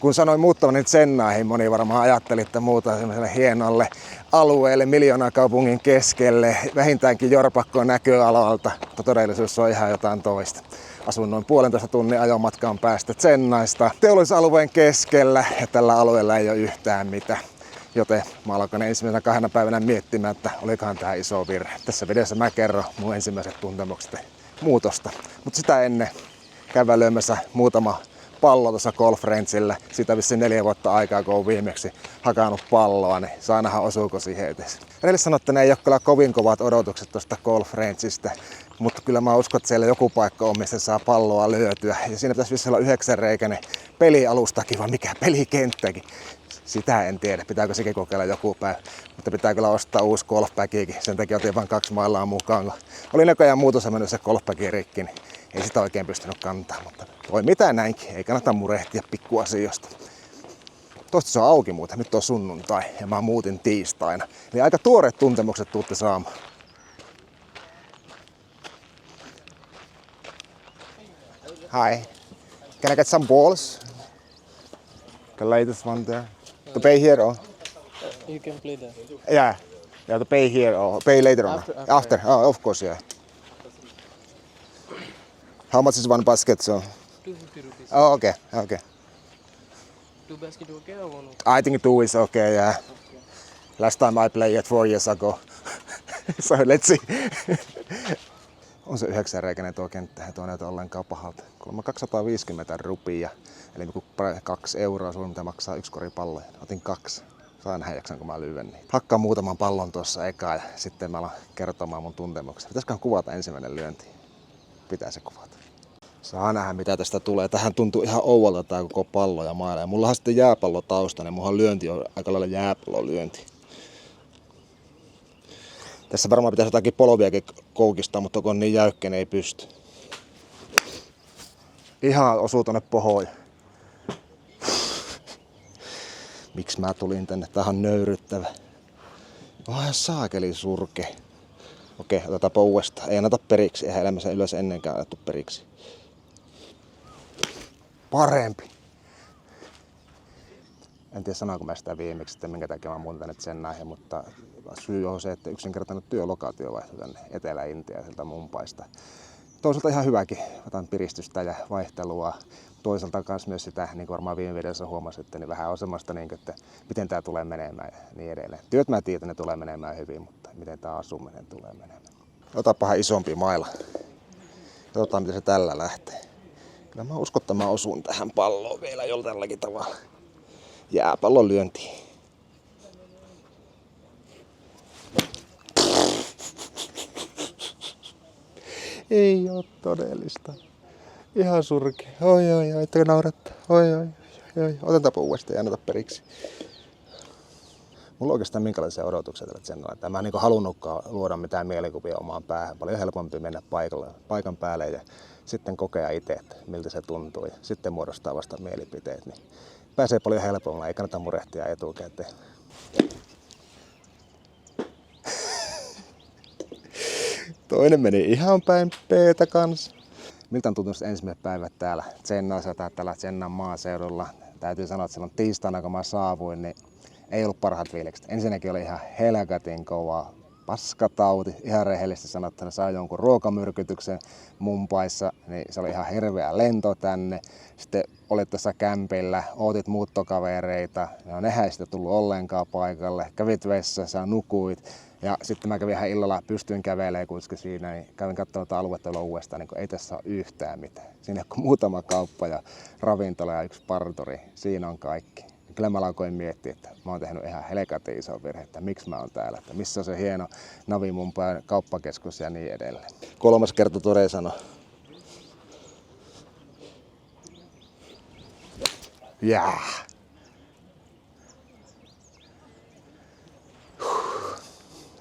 Kun sanoin muuttavani Chennaihin, moni varmaan ajatteli, että muuta sellaiselle hienolle alueelle, miljoonakaupungin keskelle, vähintäänkin jorpakkoon näköalalta, mutta todellisuus on ihan jotain toista. Asun noin 1,5 tunnin ajomatkan päästä Chennaista teollisuusalueen keskellä ja tällä alueella ei ole yhtään mitään. Joten mä alkoin ensimmäisenä 2 päivänä miettimään, että olikohan tää iso virhe. Tässä videossa mä kerron mun ensimmäiset tuntemukset muutosta. Mutta sitä ennen käydään lyömässä muutama pallo tuossa Golf Ranchillä. Siitä vissiin 4 vuotta aikaa, kun on viimeksi hakannut palloa, niin saa nähdä osuuko siihen edes. Edellä sanoin, että ne ei ole kyllä kovin kovat odotukset tuosta Golf Ranchista, mutta kyllä mä uskon, että siellä joku paikka on, missä saa palloa lyötyä. Ja siinä pitäisi vissiin olla 9-reikäinen pelialustakin, vai mikä pelikenttäkin. Sitä en tiedä, pitääkö sekin kokeilla joku päivä, mutta pitää kyllä ostaa uusi golfbagikin. Sen takia otin vain 2 mailaa mukaan, kun oli näköjään muutossa mennyt se golfbagi rikki, niin ei sitä oikein pystynyt kantaa, mutta voi mitään näinkin, ei kannata murehtia pikkuasioista. Toista se on auki muuten, nyt on sunnuntai ja mä muutin tiistaina, eli aika tuoreet tuntemukset tuutte saamaan. Hi, can I get some balls? The latest one there. To pay here or? You can play that. Yeah, to pay here or pay later on? After. Oh, of course, yeah. How much is one basket? So? 250 rupees. Oh, okay. 2 basket okay or 1? I think 2 is okay, yeah. Last time I played it 4 years ago. So let's see. On se 9-reikäinen tuo kenttä, ei tuo näytä ollenkaan pahalta. Kuulemma 250 rupia, eli 2 euroa sulla mitä maksaa 1 kori palloja. Otin 2. Saa nähdä jaksanko mä lyön niin. Hakkaan muutaman pallon tuossa ekaa ja sitten mä alan kertomaan mun tuntemuksia. Pitäisiköhän kuvata ensimmäinen lyönti? Pitää se kuvata. Saa nähdä mitä tästä tulee. Tähän tuntuu ihan ouvalta tää koko pallo ja maila. Ja mulla on sitten jääpallo tausta, niin mulla lyönti on aika lailla jääpallolyönti. Tässä varmaan pitäisi jotakin polviakin koukistaa, mutta kun on niin jäykkä, niin ei pysty. Ihan osuu tonne pohoon. Miksi mä tulin tänne? Tää on nöyryttävä. Vähän saakeli surke. Okei, otetaanpa uudestaan. Ei anneta periksi. Eihän elämässä ylös ennenkään annettu periksi. Parempi. En tiedä sanoinko mä sitä viimeksi, että minkä takia mä muutin tänne Chennaihin, mutta syy on se, että yksinkertainen työlokaatio vaihtui tänne Etelä-Intiaan sieltä Mumpaista. Toisaalta ihan hyväkin, otan piristystä ja vaihtelua. Toisaalta myös sitä, niin kuin varmaan viime videossa huomasitte, niin vähän on semmoista, että miten tää tulee menemään ja niin edelleen. Työt mä tiedän, että ne tulee menemään hyvin, mutta miten tää asuminen tulee menemään. Otapahan isompi maila. Katsotaan, miten se tällä lähtee. Kyllä mä uskon, että mä osun tähän palloon vielä jollakin tavalla. Jääpallon lyöntiin. Ei oo todellista. Ihan surkea. Oi, ettei naurattaa. Oi. Otetaanpa uudestaan ja anneta periksi. Mulla on oikeastaan minkälaisia odotuksia tällä Chennalla. Mä en halunnutkaan luoda mitään mielikuvia omaan päähän. Paljon helpompi mennä paikan päälle ja sitten kokea itse, että miltä se tuntuu. Ja sitten muodostaa vasta mielipiteet. Niin pääsee paljon helpommalla, ei kannata murehtia etukäteen. Toinen meni ihan päin peetä kanssa. Miltä on tuntunut ensimmäiset päivät täällä Chennassa tai täällä Chennan maaseudulla? Täytyy sanoa, että silloin tiistaina kun mä saavuin, niin ei ollut parhaat fiilikset. Ensinnäkin oli ihan helkatin kova paskatauti. Ihan rehellisesti sanottuna sai jonkun ruokamyrkytyksen Mumpaissa, niin se oli ihan hirveä lento tänne. Sitten olit tässä kämpillä, ootit muuttokavereita, no nehän ei sitten tullut ollenkaan paikalle. Kävit vessassa, nukuit. Ja sitten mä kävin ihan illalla, pystyin kävelemään kuitenkin siinä, niin kävin katsomaan aluetta uudestaan, niin ei tässä ole yhtään mitään. Siinä on muutama kauppa ja ravintola ja 1 parturi, siinä on kaikki. Kyllä mä alkoin miettiä, että mä oon tehnyt ihan helkatin iso virhe, että miksi mä oon täällä, että missä on se hieno Navi Mumbai kauppakeskus ja niin edelleen. 3. kerta Tore sanoi. Jää.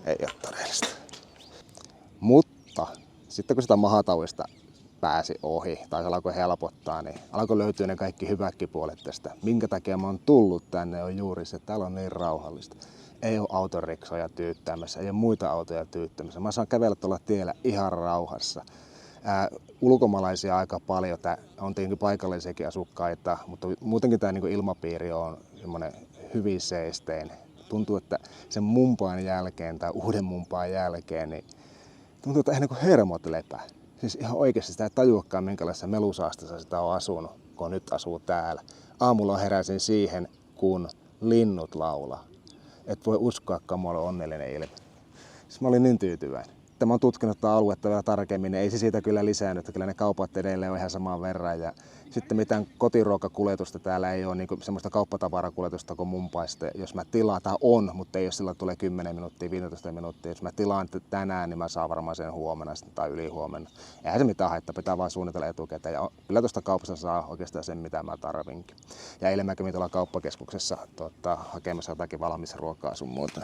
Ei ole todellista. Mutta sitten kun sitä mahatauista pääsi ohi tai se alkoi helpottaa, niin alkoi löytyä ne kaikki hyvätkin puolet tästä. Minkä takia mä oon tullut tänne on juuri se, että täällä on niin rauhallista. Ei ole autoriksoja tyyttämässä, ei ole muita autoja tyyttämässä. Mä saan kävellä tuolla tiellä ihan rauhassa. Ulkomaalaisia aika paljon, on tietenkin paikallisiakin asukkaita, mutta muutenkin tämä niin ilmapiiri on semmoinen hyvin seesteinen. Tuntuu, että sen mumpaan jälkeen tai uuden mumpaan jälkeen, niin tuntuu, että ihan niin kuin hermot lepää. Siis ihan oikeasti sitä ei tajuakaan, minkälaisessa melusaastassa sitä on asunut, kun nyt asuu täällä. Aamulla heräsin siihen, kun linnut laulaa. Et voi uskoakaan, mulla on onnellinen ilme. Siis mä olin niin tyytyväinen. Mä oon tutkinut tätä aluetta vielä tarkemmin, niin ei se siitä kyllä lisäänyt, että kyllä ne kaupat edelleen on ihan saman verran. Ja sitten mitään kotiruokakuljetusta täällä ei ole, niin semmoista kauppatavarakuljetusta kuin Mumpaista. Jos mä tilaan, tai on, mutta ei jos sillä tulee 10 minuuttia, 15 minuuttia. Jos mä tilaan tänään, niin mä saan varmaan sen huomenna tai ylihuomenna. Eihän se mitään haittaa, pitää vaan suunnitella etukäteen. Ja kyllä tuosta kaupasta saa oikeastaan sen, mitä mä tarvinkin. Ja eilen mä kävin tuolla kauppakeskuksessa hakemassa jotakin valmisruokaa sun muuta.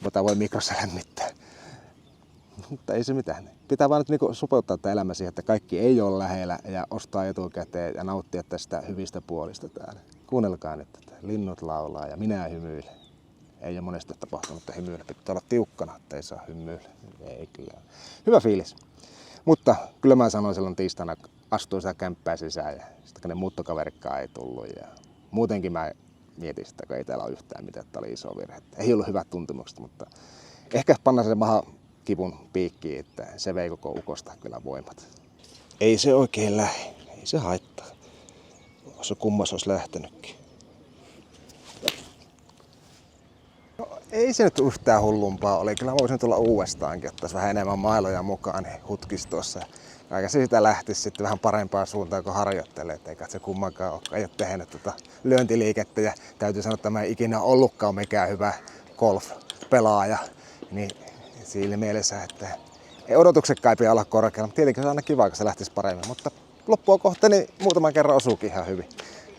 Mutta voi mikrossa lämmittää. Mutta ei se mitään. Pitää vaan nyt niinku sopeuttaa tämä elämä siihen, että kaikki ei ole lähellä ja ostaa etukäteen ja nauttia tästä hyvistä puolista täällä. Kuunnelkaa nyt, että linnut laulaa ja minä hymyilen. Ei ole monesti tapahtunut, että hymyillä pitää olla tiukkana, että ei saa hymyillä. Ei kyllä. Hyvä fiilis. Mutta kyllä mä sanoin silloin tiistaina, astuin sitä kämppää sisään ja sitten ne muuttokaverikkaa ei tullut. Ja muutenkin mä mietin sitä, kun ei täällä ole yhtään mitään, että oli iso virhe. Ei ollut hyvät tuntemukset, mutta ehkä panna se maha kipun piikkiin, että se vei koko ukosta kyllä voimat. Ei se oikein lähe, ei se haittaa. Se kummas olisi lähtenytkin. No, ei se nyt yhtään hullumpaa oli. Kyllä voisin tulla uudestaankin, ottaisi vähän enemmän mailoja mukaan, niin hutkisi tuossa. Aika siitä lähtisi sitten vähän parempaan suuntaan, kun harjoittelee, eikä se kummankaan ole tehnyt lyöntiliikettä. Ja täytyy sanoa, että mä en ikinä ollutkaan mikään hyvä golf-pelaaja. Niin siinä mielessä, että ei odotuksetkaan pidä olla korkealla, mutta tietenkin se on aina kiva, kun se lähtisi paremmin. Mutta loppua kohta niin muutaman kerran osuukin ihan hyvin.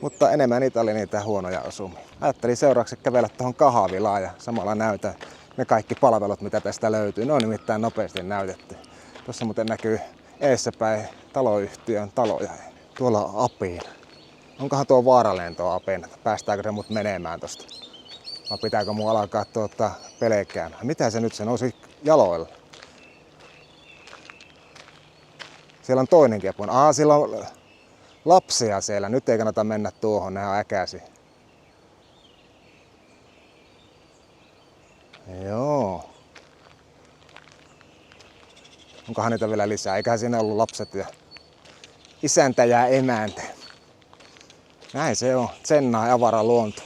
Mutta enemmän niitä oli niitä huonoja osumia. Ajattelin seuraavaksi kävellä tuohon kahvilaan ja samalla näytän ne kaikki palvelut, mitä tästä löytyy. Ne on nimittäin nopeasti näytetty. Tuossa muuten näkyy eessäpäin taloyhtiön taloja. Tuolla on Apina. Onkohan tuo vaarallinen tuo Apina? Päästäänkö se mut menemään tosta? Vai pitääkö mun alkaa pelkäämään? Mitä se nyt se nousi jaloilla? Siellä on toinenkin apu. Siellä on lapsia siellä. Nyt ei kannata mennä tuohon, ne on äkäsi. Joo. Onkohan niitä vielä lisää? Eiköhän siinä ollut lapset ja isäntä ja emäntä. Näin se on. Tsennaa ja avara luonto.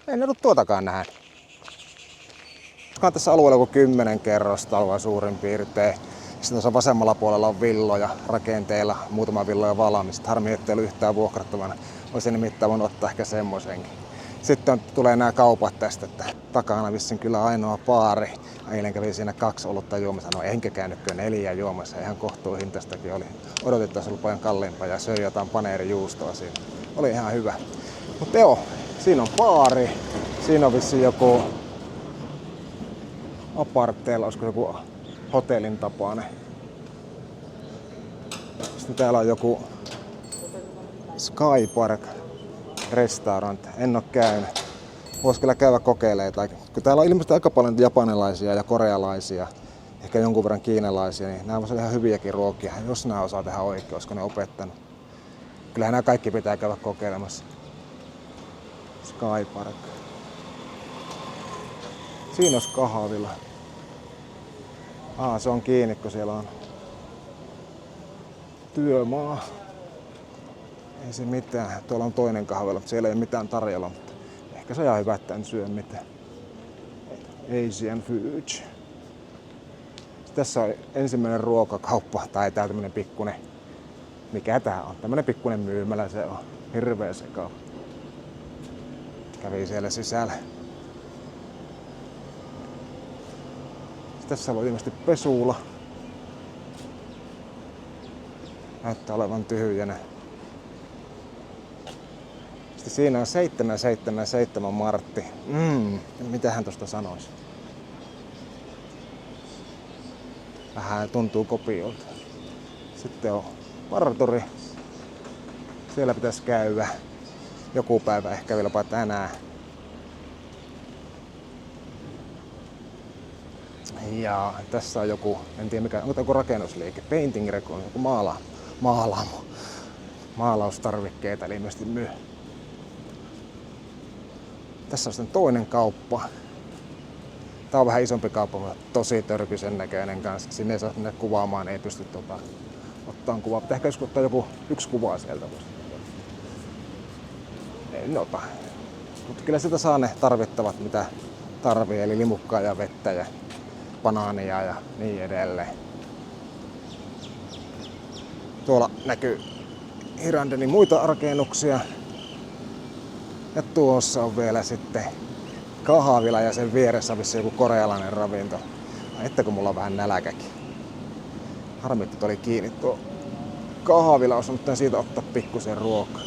En ollut tuotakaan nähdä. Tässä alueella kuin 10 kerrostaloa suurin piirtein. Sitten tuossa vasemmalla puolella on villoja rakenteilla, muutama villoja valmista. Harmi, ettei ollut yhtään vuokrattavana. Olisin nimittäin voinut ottaa ehkä semmoisenkin. Sitten tulee nämä kaupat tästä, että takana vissiin kyllä ainoa baari. Eilen kävi siinä 2 olutta juomassa. No enkä käynytkö 4 juomassa. Ihan kohtuuhintaistakin oli. Odotin, että olisi ollut paljon kalliimpaa ja söi jotain paneerijuustoa siinä. Oli ihan hyvä. Mutta joo, siinä on baari. Siinä on vissiin joku apartteella, olisiko joku hotellin tapainen. Sitten täällä on joku Sky Park restaurant. En oo käynyt. Vois kyllä käydä kokeilemaan. Kun täällä on ilmeisesti aika paljon japanilaisia ja korealaisia, ehkä jonkun verran kiinalaisia, niin nämä voisivat ihan hyviäkin ruokia, jos nämä osaa tehdä oikein, olisiko ne opettanut. Kyllähän nämä kaikki pitää käydä kokeilemassa. Sky Park. Siinä olisi kahvila. Se on kiinni, kun siellä on työmaa. Ei se mitään. Tuolla on toinen kahvila, mutta siellä ei ole mitään tarjolla. Mutta ehkä se on ihan hyvä, että en syö mitään. Asian food. Tässä on ensimmäinen ruokakauppa, tai tää tämmönen pikkunen. Mikä tää on? Tämmönen pikkunen myymälä se on. Hirveä sekava. Kävi siellä sisällä. Tässä on ilmeisesti pesula. Näyttää olevan tyhjänä. Sitten siinä on 777 Martti. Mitähän tosta sanoisi? Vähän tuntuu kopiolta. Sitten on parturi. Siellä pitäisi käydä. Joku päivä ehkä vieläpä tänään. Ja tässä on joku, en tiedä mikä, onko joku rakennusliike, painting recon, joku maalaustarvikkeita, eli ilmeisesti myy. Tässä on sitten toinen kauppa. Tää on vähän isompi kauppa, mutta tosi törkyisen näköinen kanssa. Sinne ei saa mennä kuvaamaan, ei pysty ottaa kuvaa. Mutta ehkä joskus ottaa yksi kuva sieltä. En ota. Mutta kyllä sitä saa ne tarvittavat, mitä tarvii, eli limukkaa ja vettä ja banaania ja niin edelleen. Tuolla näkyy Hirandenin muita rakennuksia. Ja tuossa on vielä sitten kahvila ja sen vieressä on vissiin joku korealainen ravinto. Että kun mulla on vähän näläkäkin. Harmi, että oli kiinni tuo kahvila, olisi nyt siitä ottaa pikkusen ruokaa.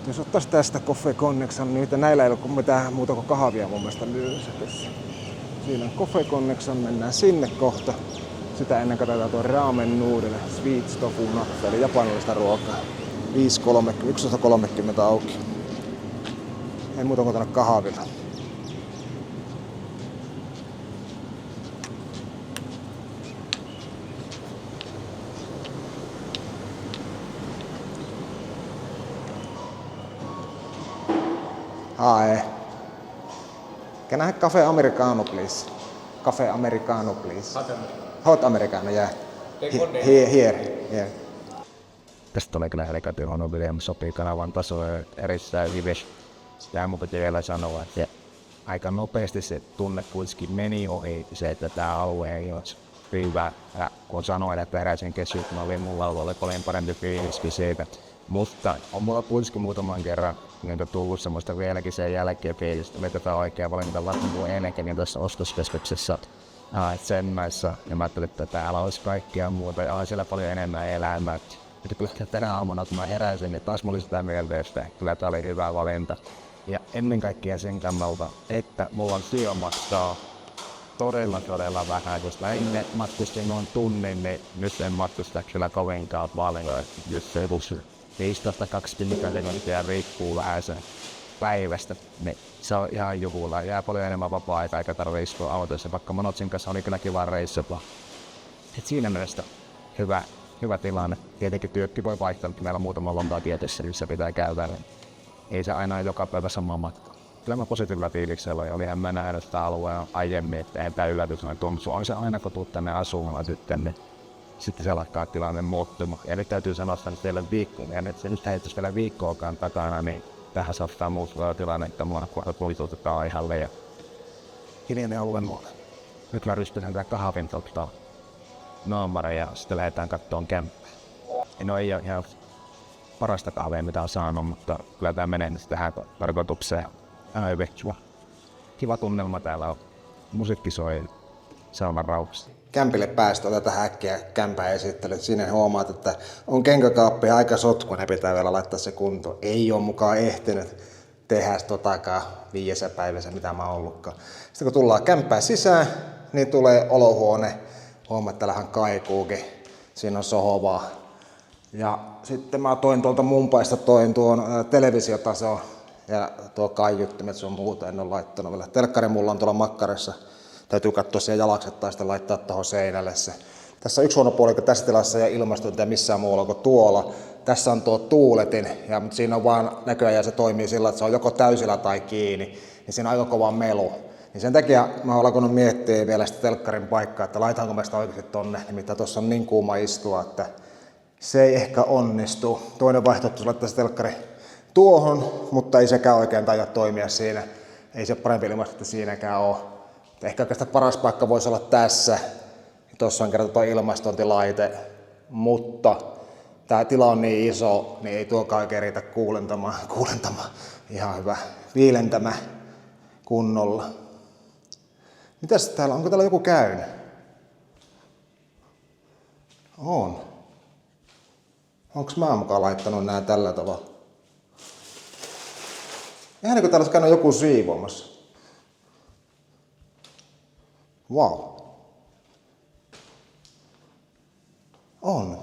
Jos ottaisi tästä Coffee Connection, niin näillä ei ole mitään muuta kuin kahvia mun mielestä myydessä tässä. Siinä on Coffee Connection, mennään sinne kohta. Sitä ennen katsotaan tuo ramen noodle, sweet tofu natto, eli japanilaista ruokaa. 11.30 auki. Ei muuta kuin tänne kahvilla. Hi. Can I have cafe americano, please? Cafe americano, please. Hot americano, yeah. Here. Tästä tulee kyllä helikopterin William sopii kanavan tasolle erittäin hyvin. Sitä mun piti vielä sanoa, että aika nopeasti se tunne kuitenkin meni ohi se, että tämä alue ei ole hyvä. Ja kun sanoin, että heräsin kesyyn, oli mulla ollut paljon parempi fiiliskin siitä. Mutta on mulla kuitenkin muutaman kerran tullut semmoista vieläkin sen jälkeen fiilistä, että tämä on oikea valinta varsin kuin ennenkin tässä ostoskeskuksessa. Sen näissä, ja mä ajattelin, että täällä olisi kaikkia muuta ja on siellä paljon enemmän elämää. Että kyllä tänä aamuna, kun mä heräsin, niin taas mulla oli sitä mieltä, että kyllä tää oli hyvä valinta. Ja ennen kaikkea sen kannalta, että mulla on työ maksaa todella vähän. Jos mä ennen matkustin noin tunnin, niin nyt en matkusta kyllä kovinkaan paljon. Jos se 15-20 riippuu vähän sen päivästä, niin se on ihan juhula. Jää paljon enemmän vapaa-aikaa, eikä tarvitse istua autoissa. Vaikka Monotsin kanssa oli kyllä kiva reissu. Et siinä mielessä hyvä tilanne. Tietenkin työtkin voi vaihtaa, mutta meillä on muutama lontaa tietyssä, missä pitää käydä. Niin ei se aina ole joka päivä sama matka. Kyllä mä positiivilla fiiliksellä ja olihan mä nähnyt sitä alueen aiemmin, että ei tämä yllätys noin Tuntsu. On se aina kun tuut tänne asumaan sitten se lakkaa tilanne muuttumaan. Ja nyt täytyy sanoa, että teille viikkoon, ja nyt se nyt heittäisi vielä viikkoakaan takana, niin tähän saattaa muuttua tilanne, että mulla kulitutetaan ihan liian hiljainen alue muuta. Nyt mä rystyn tätä kahvin Noomare ja sitten lähdetään kattoon kämppää. No ei ole ihan parasta kahvea mitä on saanut, mutta kyllä tää menee nyt tähän tarkoitukseen. Kiva tunnelma täällä on. Musiikki soi saunan rauhassa. Kämpille päästä otetaan äkkiä kämpää esittelyt. Siinä huomaat, että on kenkäkaappi aika sotku, ne pitää vielä laittaa se kuntoon. Ei ole mukaan ehtinyt tehdä totakaan 5 päivässä, mitä mä oon ollutkaan. Sitten kun tullaan kämppää sisään, niin tulee olohuone. Huomaa, että täällähän kaikuukin. Siinä on sohovaa. Ja sitten mä toin tuolta Mumpaista tuon televisiotason ja tuo kaiuttimet sun muuta en ole laittanut vielä. Telkkari mulla on tuolla makkarissa. Täytyy katsoa siellä jalakset tai sitten laittaa tuohon seinälle se. Tässä on yksi huono puoli, että tässä tilassa ei ilmastointia missään muualla kuin tuolla. Tässä on tuo tuuletin, mutta siinä on vaan näköjään se toimii sillä, että se on joko täysillä tai kiinni. Niin siinä on aika kova melu. Niin sen takia mä oon alkanut miettiä vielä sitä telkkarin paikkaa, että laitaanko mä sitä oikeasti tonne. Nimittäin tuossa on niin kuuma istua, että se ei ehkä onnistu. Toinen vaihtoehto on laittaa se telkkari tuohon, mutta ei sekään oikein taida toimia siinä. Ei se parempi ilmastointi siinäkään ole. Ehkä oikeastaan paras paikka voisi olla tässä. Tuossa on kerta tuo ilmastointilaite, mutta tämä tila on niin iso, niin ei tuokaan oikein riitä kuulentamaan. Ihan hyvä. Viilentämä kunnolla. Mitäs täällä, onko täällä joku käynyt? On. Onks mä mukaan laittanut nää tällä tavalla? Ihan niin kuin täällä olisi käynyt joku siivoamassa. Wow. On.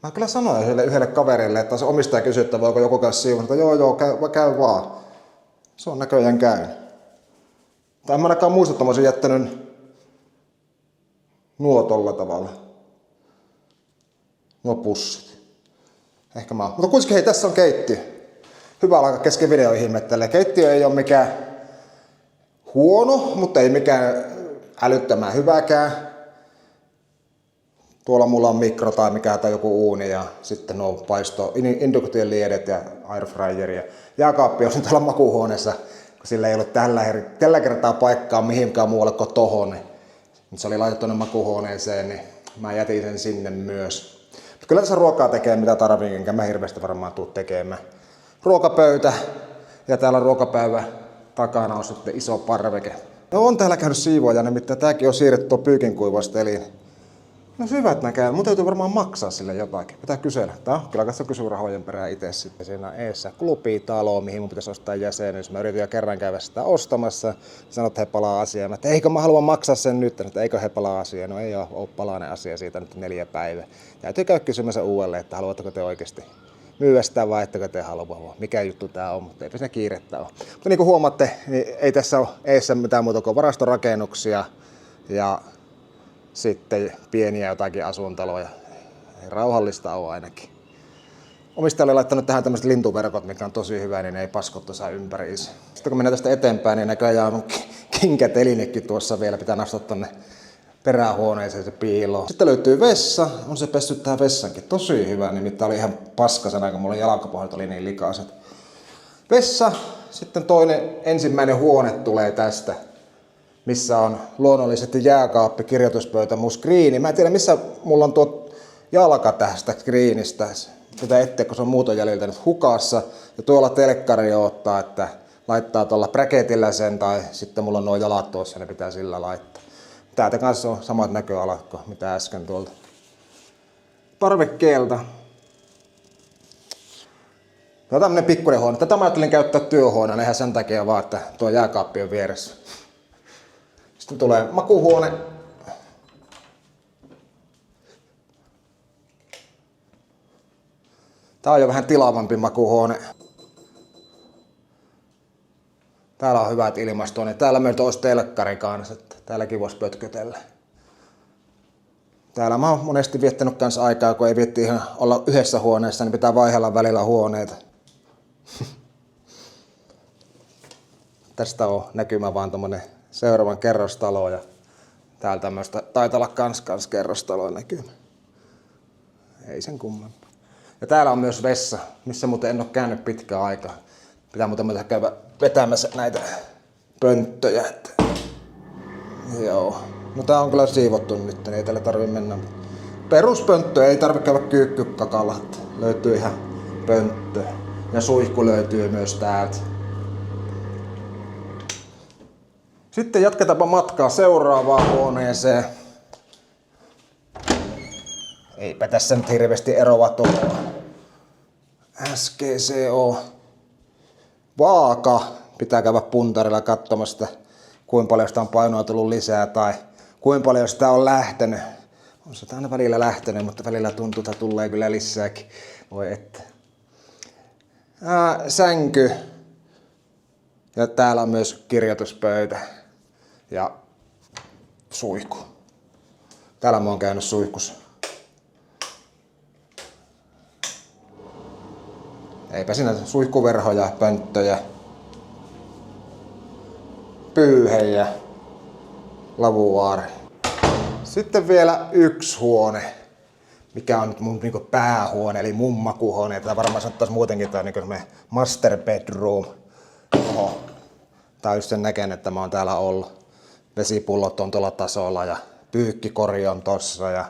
Mä kyllä sanoin yhdelle kaverille, että se omistaja kysyi, että voiko joku käydä siivomassa. Joo, käy vaan. Se on näköjään käynyt. Tai en mä ainakaan muista, että mä olisin jättänyt nuo tolla tavalla. Nuo pussit. Ehkä mä oon. Mutta kuitenkin hei, tässä on keittiö. Hyvä alkaa kesken video ihmettelee. Keittiö ei ole mikään huono, mutta ei mikään älyttömän hyväkään. Tuolla mulla on mikro tai mikä tai joku uuni ja sitten nuo induktion liedet ja airfryer ja jääkaappi on täällä makuuhuoneessa, kun sillä ei ollut tällä kertaa paikkaa mihinkään muualle kuin tohon. Niin se oli laitettu tuonne makuuhuoneeseen, niin mä jätin sen sinne myös. Mutta kyllä tässä ruokaa tekee mitä tarvii, enkä mä hirveästi varmaan tuu tekemään. Ruokapöytä ja täällä ruokapöydän takana on sitten iso parveke. No on täällä käynyt siivoaja, nimittäin tääkin on siirretty tuon pyykinkuivasteliin. No hyvät näkää, mun täytyy varmaan maksaa sille jotakin. Pitää kysellä. Kyllä katso kysyä rahojen perään itse sitten. Siinä on eessä klubitalo, mihin mun pitäisi ostaa jäsenyys. Mä yritin jo kerran käydä sitä ostamassa. Sanoit, että he palaa asiaan. Että eikö mä halua maksaa sen nyt, että eikö he palaa asiaan. No ei ole palainen asia siitä nyt 4 päivää. Täytyy käydä kysymässä uudelleen, että haluatteko te oikeasti myyä sitä vai ettekö te halua. Mikä juttu tää on, mutta eipä siinä kiirettä ole. Mutta niin kuin huomaatte, niin ei tässä ole eessä mitään muuta kuin varastorakennuksia ja sitten pieniä jotakin asuintaloja. Rauhallista on ainakin. Omistaja oli laittanut tähän tämmöiset lintuverkot, mikä on tosi hyvä, niin ne ei paskottu saa ympäriinsä. Sitten kun mennään tästä eteenpäin, niin näköjään on kinkätelinekin tuossa vielä. Pitää nostaa tonne perähuoneeseen se piiloon. Sitten löytyy vessa. On se pesty tää vessankin. Tosi hyvä, nimittäin oli ihan paskasena, kun mulla jalkapohjat oli niin likaiset. Vessa. Sitten ensimmäinen huone tulee tästä, missä on luonnollisesti jääkaappi, kirjoituspöytä, mun skriini. Mä en tiedä missä mulla on tuo jalka tästä skriinistä. Sitä ettei, kun se on muuton jäljiltä nyt hukassa. Ja tuolla telkkari ottaa, että laittaa tuolla bracketillä sen tai sitten mulla on nuo jalat tuossa, ne pitää sillä laittaa. Täältä kanssa on samat näköalat kuin mitä äsken tuolta parvekkeelta. Tämä on tämmönen pikkuinen huone. Tätä mä ajattelin käyttää työhuoneena ihan sen takia vaan, että tuo jääkaappi on vieressä. Sitten tulee makuuhuone. Tää on jo vähän tilavampi makuuhuone. Täällä on hyvät ilmastoinnit. Täällä meiltä olisi telkkari kanssa, että täälläkin voisi pötkötellä. Täällä mä oon monesti viettänyt kanssa aikaa, kun ei vietti ihan olla yhdessä huoneessa, niin pitää vaihella välillä huoneita. Tästä on näkymä vaan tommonen seuraavan kerrostalo ja täällä tämmöistä taitaa olla kans kerrostaloa näkymä. Ei sen kummempaa. Ja täällä on myös vessa, missä muuten en oo käynyt pitkään aikaa. Pitää muuten käydä vetämässä näitä pönttöjä. Joo. No tää on kyllä siivottu nyt, niin ei täällä tarvi mennä. Peruspönttö, ei tarvitse käydä kyykkykakalla. Löytyy ihan pönttö. Ja suihku löytyy myös täältä. Sitten jatketaanpa matkaa seuraavaan huoneeseen. Eipä tässä nyt hirveästi eroa tuolla. SGCO. Vaaka. Pitää käydä puntarilla katsomassa, kuinka paljon sitä on painoa tullut lisää tai kuinka paljon sitä on lähtenyt. On se aina välillä lähtenyt, mutta välillä tuntuu, että tulee kyllä lisääkin. Voi että. Sänky. Ja täällä on myös kirjoituspöytä. Ja suihku. Täällä mä oon käynyt suihkussa. Eipä siinä suihkuverhoja, pönttöjä, pyyhejä, lavuaari. Sitten vielä yksi huone, mikä on nyt mun niinku päähuone, eli mun makuuhuone. Tätä varmaan sanottaisiin muutenkin, tää on niinku master bedroom. Oho. Tää on just sen näkeen, että mä oon täällä ollut. Vesipullot on tuolla tasolla ja pyykkikori on tossa ja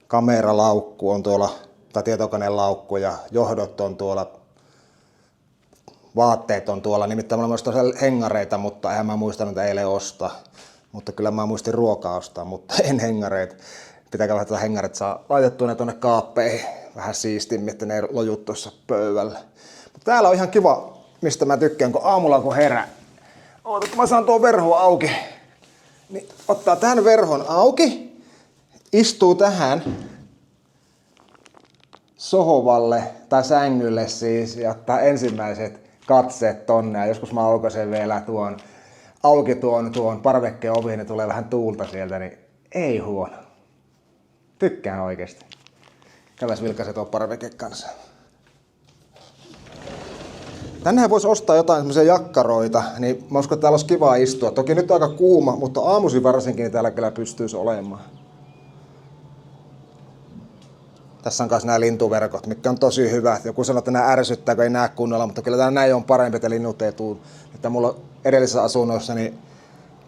kameralaukku on tuolla, tai tietokonelaukku ja johdot on tuolla, vaatteet on tuolla. Nimittäin mulla on myös hengareita, mutta eihän mä muistanut eilen ostaa. Mutta kyllä mä muistin ruokaa ostaa, mutta en hengareita. Pitää käydä tätä hengareita saa laitettua ne tuonne kaappeihin vähän siistimmin, että ne ei loju tuossa pöydällä. Mutta täällä on ihan kiva, mistä mä tykkään, kun aamulla kun herää. Oota, kun mä saan tuon verhon auki. Niin ottaa tähän verhon auki, istuu tähän sohvalle tai sängylle siis ja ottaa ensimmäiset katseet tonne. Ja joskus mä aukaisen vielä tuon auki tuon parvekkeen ovi, niin tulee vähän tuulta sieltä, niin ei huono. Tykkään oikeesti. Käväs vilkaise tuo parveke kanssa. Tännehän voisi ostaa jotain semmoisia jakkaroita, niin mä uskon, että täällä olisi kiva istua. Toki nyt on aika kuuma, mutta aamuisin varsinkin niin täällä kyllä pystyisi olemaan. Tässä on myös nämä lintuverkot, mitkä on tosi hyvät. Joku sanoo, että nämä ärsyttää, kun ei näe kunnolla, mutta kyllä tämä näin on parempi, että linnut ei tule. Että mulla edellisessä asunnossa niin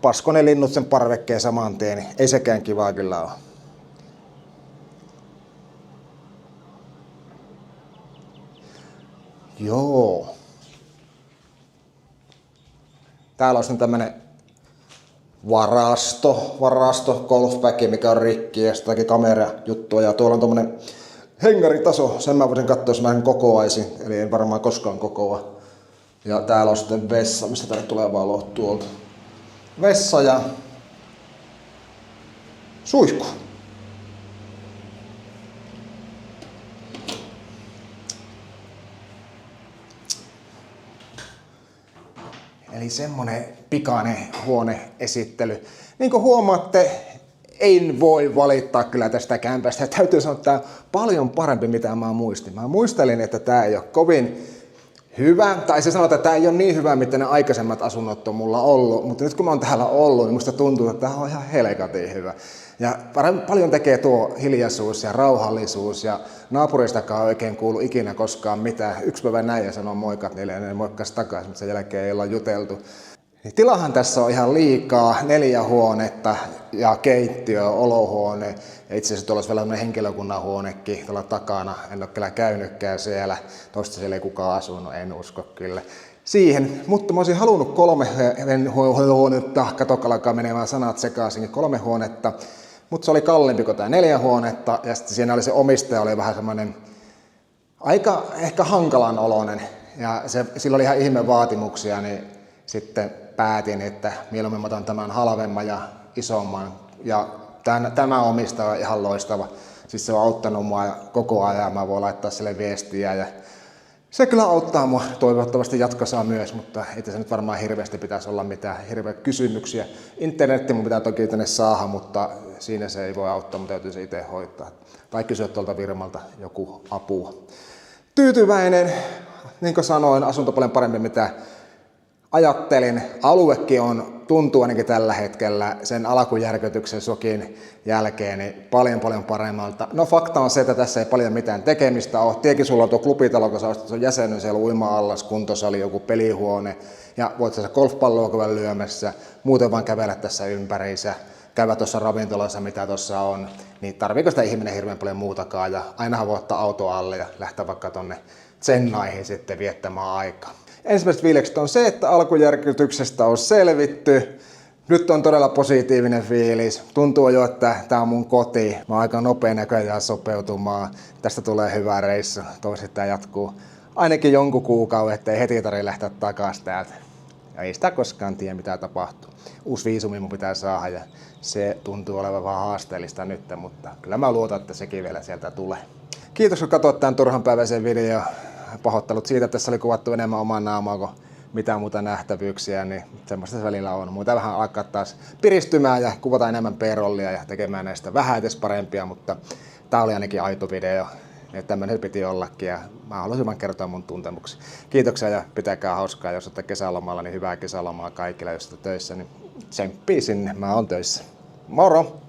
pasko ne linnut sen parvekkeen saman tien, niin ei sekään kivaa kyllä ole. Joo. Täällä on tämmönen varasto, golfbag, mikä on rikki ja sitäkin kamerajuttua. Ja tuolla on tommonen hengaritaso, sen mä voisin katsoa, jos mä en kokoaisin, eli en varmaan koskaan kokoa. Ja täällä on sitten vessa, mistä tänne tulee valo tuolta. Vessa ja suihku. Eli semmonen pikainen huoneesittely. Niin kuin huomaatte, en voi valittaa kyllä tästä kämpästä. Täytyy sanoa, että tämä on paljon parempi mitä mä muistin. Mä muistelin, että tämä ei ole kovin hyvä, tai se sanotaan, että tämä ei ole niin hyvä, mitä ne aikaisemmat asunnot on mulla ollut. Mutta nyt kun mä oon täällä ollut, niin musta tuntuu, että tämä on ihan helkatin hyvä. Ja paljon tekee tuo hiljaisuus ja rauhallisuus ja naapuristakaan oikein kuulu ikinä koskaan mitään. Yksi päivä näin ja sanoo moikat niille ja ne moikkas takaisin, mutta sen jälkeen ei olla juteltu. Tilahan tässä on ihan liikaa, 4 huonetta ja keittiö, olohuone ja itse asiassa tuolla olisi vielä henkilökunnan huonekin tuolla takana. En ole kyllä käynytkään siellä, toista siellä ei kukaan asunut, en usko kyllä siihen. Mutta mä olisin halunnut 3 huonetta, katokalla alkaa menemään sanat sekaisin, 3 huonetta. Mutta se oli kalliimpi kuin tämä 4 huonetta ja sitten siinä oli se omistaja, oli vähän semmoinen aika ehkä hankalan oloinen ja sillä oli ihan ihme vaatimuksia, niin sitten päätin, että mieluummin mä otan tämän halvemman ja isomman. Ja tämä omistaja on ihan loistava. Siis se on auttanut mua koko ajan, mä voin laittaa sille viestiä ja se kyllä auttaa mua toivottavasti jatkossa myös, mutta ei tässä nyt varmaan hirveästi pitäisi olla mitään hirveä kysymyksiä. Internetti mun pitää toki tänne saada, mutta siinä se ei voi auttaa, mutta täytyy se itse hoitaa. Tai kysyä tuolta firmalta joku apua. Tyytyväinen, niin kuin sanoin, asunto paljon paremmin mitä ajattelin. Aluekin tuntuu ainakin tällä hetkellä sen alkujärkytyksen sokin jälkeen niin paljon paremmalta. No fakta on se, että tässä ei paljon mitään tekemistä ole. Tietenkin sulla on tuo klubitalo, kun sä ostat jäsenen, siellä on uima-allas, kuntosali, joku pelihuone ja voit saada golfpalloa käydä lyömässä, muuten vaan kävellä tässä ympäriinsä, käydä tuossa ravintolassa, mitä tuossa on, niin tarviiko sitä ihminen hirveän paljon muutakaan ja ainahan voi ottaa auto alle ja lähteä vaikka tonne Chennaihin sitten viettämään aikaa. Ensimmäiset fiilikset on se, että alkujärkytyksestä on selvitty. Nyt on todella positiivinen fiilis. Tuntuu jo, että tää on mun koti. Mä oon aika nopea näköjään sopeutumaan. Tästä tulee hyvä reissu. Toivottavasti tää jatkuu ainakin jonkun kuukauden, ettei heti tarvitse lähteä takaisin täältä. Ja ei sitä koskaan tiedä, mitä tapahtuu. Uusi viisumi mun pitää saada ja se tuntuu olevan vähän haasteellista nyt, mutta kyllä mä luotan, että sekin vielä sieltä tulee. Kiitos kun katsoit tämän turhanpäiväisen videon. Pahoittelut siitä, että tässä oli kuvattu enemmän omaa naamaa kuin mitään muuta nähtävyyksiä, niin semmoista se välillä on. Muuta vähän alkaa taas piristymään ja kuvata enemmän B-rollia ja tekemään näistä vähän edes parempia, mutta tää oli ainakin aito video. Ja tämmöinen piti ollakin ja mä haluaisin vaan kertoa mun tuntemuksia. Kiitoksia ja pitäkää hauskaa, jos olette kesälomalla, niin hyvää kesälomaa kaikille, jos olette töissä, niin tsemppii sinne, mä oon töissä. Moro!